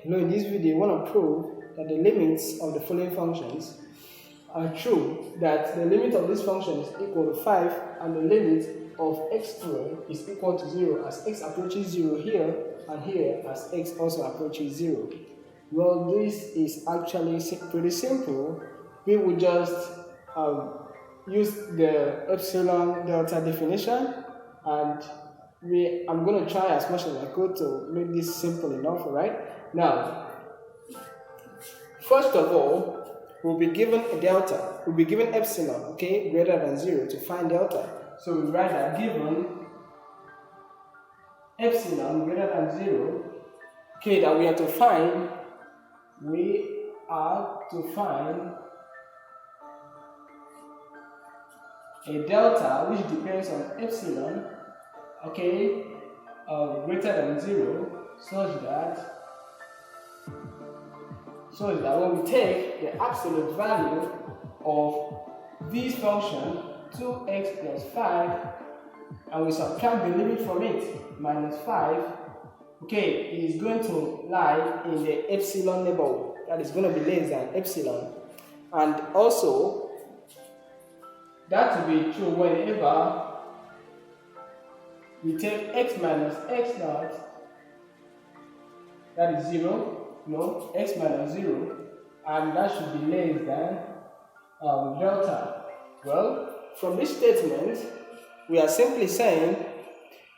in this video, I want to prove that the limits of the following functions are true, that the limit of this function is equal to 5 and the limit of x squared is equal to 0 as x approaches 0 here and here as x also approaches 0. Well, this is actually pretty simple. We will just use the epsilon-delta definition, and I'm going to try as much as I could to make this simple enough, right? Now, first of all, we'll be given a delta, we'll be given epsilon, okay, greater than 0 to find delta. So we write that given epsilon greater than 0, okay, that we are to find a delta which depends on epsilon, okay, greater than 0, such that when we take the absolute value of this function 2x plus 5 and we subtract the limit from it, minus 5, okay, it is going to lie in the epsilon neighborhood. That is going to be less than epsilon. And also, that will be true whenever we take x minus x naught, that is 0, no, x minus 0, and that should be less than delta. Well, from this statement, we are simply saying,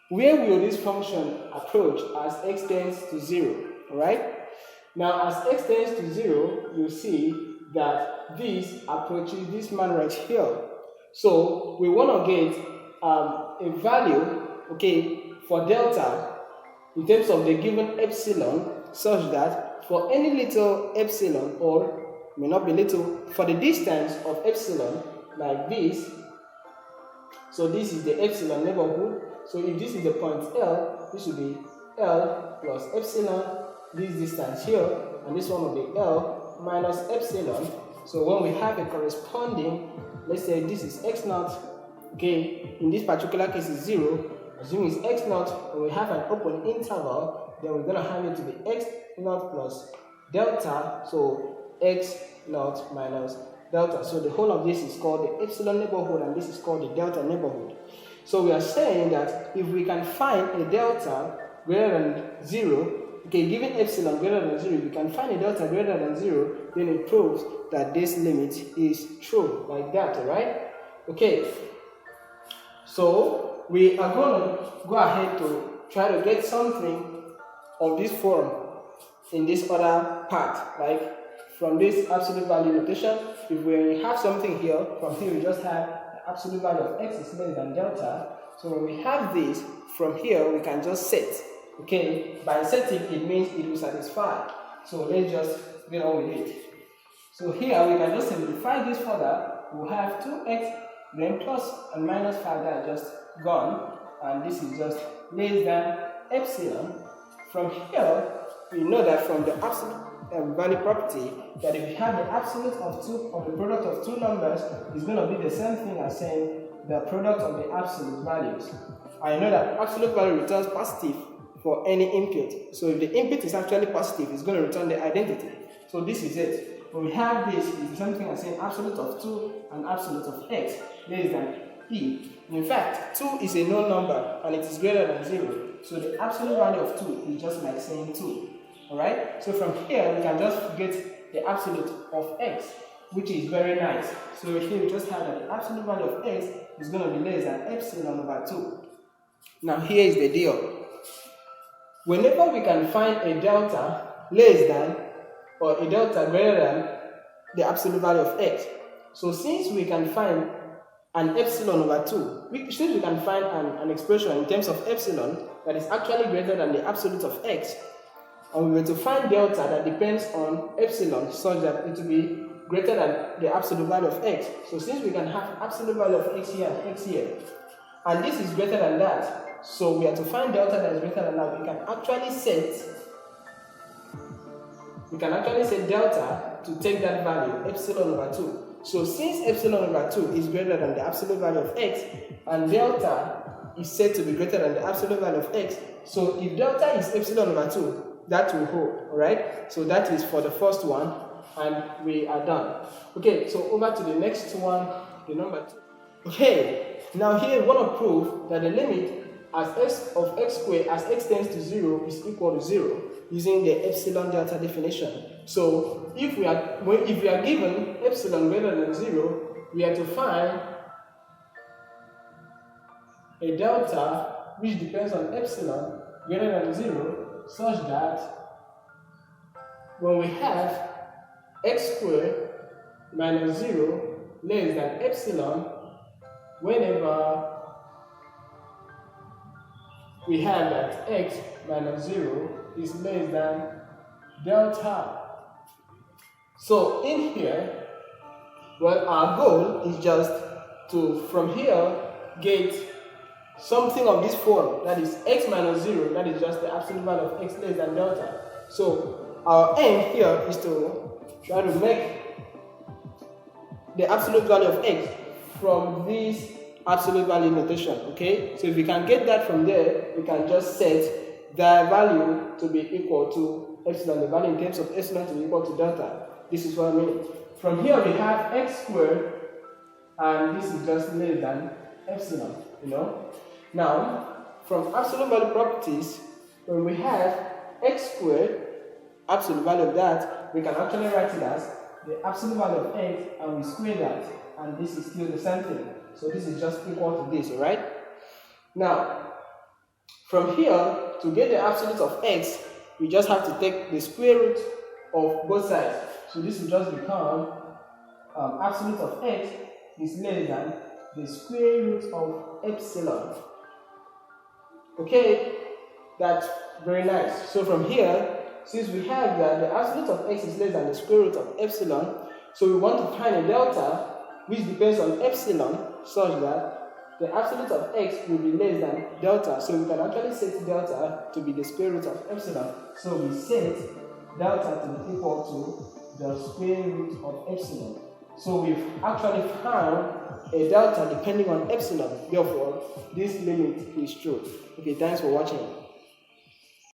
where will this function approach as x tends to 0, right? Now, as x tends to 0, you see that this approaches this man right here. So, we want to get a value, okay, for delta in terms of the given epsilon, such that for any little epsilon, or may not be little, for the distance of epsilon, like this, so this is the epsilon neighborhood. So if this is the point L, this will be L plus epsilon, this distance here, and this one will be L minus epsilon. So when we have a corresponding, let's say this is x naught, okay, in this particular case is 0, assuming it's x naught, when we have an open interval, then we're going to have it to be x naught plus delta, so x naught minus delta. So the whole of this is called the epsilon neighborhood, and this is called the delta neighborhood. So we are saying that if we can find a delta greater than 0, okay, given epsilon greater than 0, we can find a delta greater than 0, then it proves that this limit is true, like that, alright? Okay, so we are going to go ahead to try to get something of this form in this other part, like from this absolute value notation. If we have something here, from here we just have the absolute value of x is less than delta. So when we have this, from here we can just set. Okay, by setting it means it will satisfy. So let's just get on with it. So here we can just simplify this further. We'll have 2x, then plus and minus 5 that are just gone, and this is just less than epsilon. From here, we know that from the absolute value property, that if we have the absolute of the product of two numbers, is going to be the same thing as saying the product of the absolute values. I know that absolute value returns positive for any input. So if the input is actually positive, it's going to return the identity. So this is it. When we have this, it's the same thing as saying absolute of 2 and absolute of x less than e. In fact, 2 is a known number and it is greater than 0. So the absolute value of 2 is just like saying 2. Alright? So from here, we can just get the absolute of x, which is very nice. So here we just have that the absolute value of x is going to be less than epsilon over 2. Now here is the deal. Whenever we can find a delta less than or a delta greater than the absolute value of x, so since we can find an epsilon over 2, since we can find an expression in terms of epsilon that is actually greater than the absolute of x, and we were to find delta that depends on epsilon such that it will be greater than the absolute value of x. So since we can have absolute value of x here and x here, and this is greater than that, so we are to find delta that is greater than that, we can actually set delta to take that value, epsilon over 2. So since epsilon over 2 is greater than the absolute value of x, and delta is said to be greater than the absolute value of x, so if delta is epsilon over 2, that will hold. Alright, so that is for the first one, and we are done. Okay, so over to the next one, the number 2. Okay, now here we want to prove that the limit as f of x squared as x tends to 0 is equal to 0 using the epsilon delta definition. So if we are given epsilon greater than 0, we have to find a delta which depends on epsilon greater than 0, such that when we have x squared minus 0 less than epsilon, whenever we have that x minus 0 is less than delta. So in here, well, our goal is just to, from here, get something of this form, that is x minus 0, that is just the absolute value of x less than delta. So our aim here is to try to make the absolute value of x from this absolute value notation. Okay, so if we can get that from there, we can just set the value to be equal to epsilon, the value in terms of epsilon to be equal to delta. This is what I mean. From here we have x squared, and this is just less than epsilon, you know. Now, from absolute value properties, when we have x squared, absolute value of that, we can actually write it as the absolute value of x, and we square that, and this is still the same thing. So this is just equal to this, alright? Now, from here, to get the absolute of x, we just have to take the square root of both sides. So this will just become absolute of x is less than the square root of epsilon. Okay, that's very nice. So from here, since we have that the absolute of x is less than the square root of epsilon, so we want to find a delta which depends on epsilon, such that the absolute of x will be less than delta. So we can actually set delta to be the square root of epsilon. So we set delta to be equal to the square root of epsilon. So we've actually found a delta depending on epsilon. Therefore, this limit is true. Okay, thanks for watching.